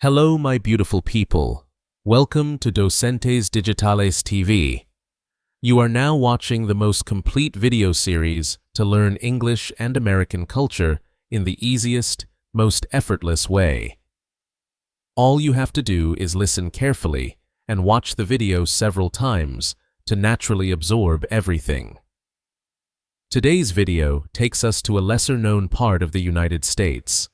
Hello, my beautiful people. Welcome to Docentes DigitalesTV. You are now watching the most complete video series to learn English and American culture in the easiest, most effortless way. All you have to do is listen carefully and watch the video several times to naturally absorb everything. Today's video takes us to a lesser-known part of the United States,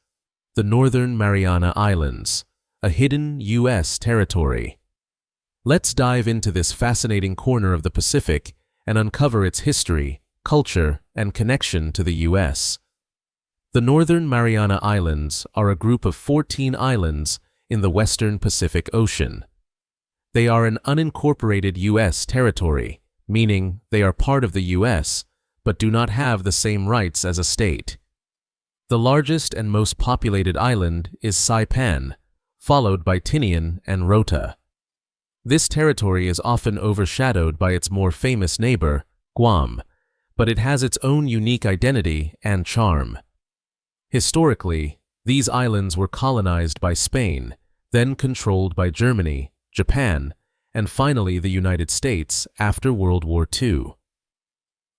the Northern Mariana Islands, a hidden U.S. territory. Let's dive into this fascinating corner of the Pacific and uncover its history, culture, and connection to the U.S. The Northern Mariana Islands are a group of 14 islands in the western Pacific Ocean. They are an unincorporated U.S. territory, meaning they are part of the U.S., but do not have the same rights as a state. The largest and most populated island is Saipan, followed by Tinian and Rota. This territory is often overshadowed by its more famous neighbor, Guam, but it has its own unique identity and charm. Historically, these islands were colonized by Spain, then controlled by Germany, Japan, and finally the United States after World War II.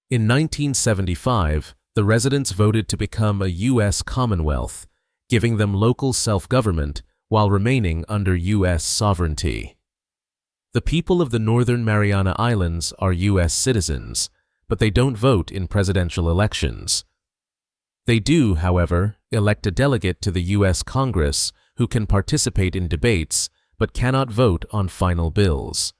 In 1975, the residents voted to become a U.S. Commonwealth, giving them local self-government while remaining under U.S. sovereignty. The people of the Northern Mariana Islands are U.S. citizens, but they don't vote in presidential elections. They do, however, elect a delegate to the U.S. Congress who can participate in debates but cannot vote on final bills.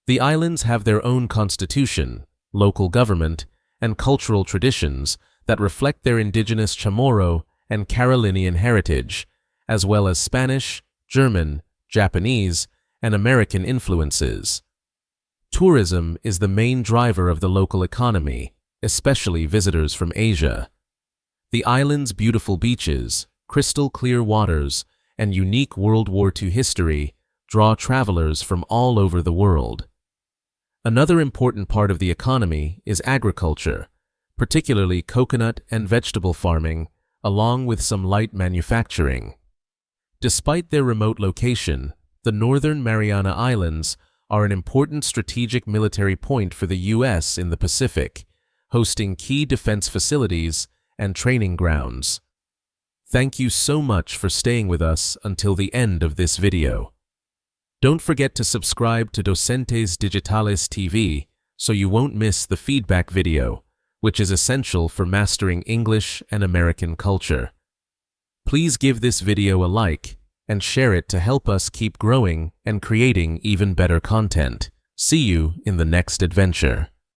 The islands have their own constitution, local government, and cultural traditions that reflect their indigenous Chamorro and Carolinian heritage, as well as Spanish, German, Japanese, and American influences. Tourism is the main driver of the local economy, especially visitors from Asia. The island's beautiful beaches, crystal-clear waters, and unique World War II history draw travelers from all over the world. Another important part of the economy is agriculture, particularly coconut and vegetable farming, along with some light manufacturing. Despite their remote location, the Northern Mariana Islands are an important strategic military point for the U.S. in the Pacific, hosting key defense facilities and training grounds. Thank you so much for staying with us until the end of this video. Don't forget to subscribe to Docentes DigitalesTV so you won't miss the feedback video, which is essential for mastering English and American culture. Please give this video a like and share it to help us keep growing and creating even better content. See you in the next adventure.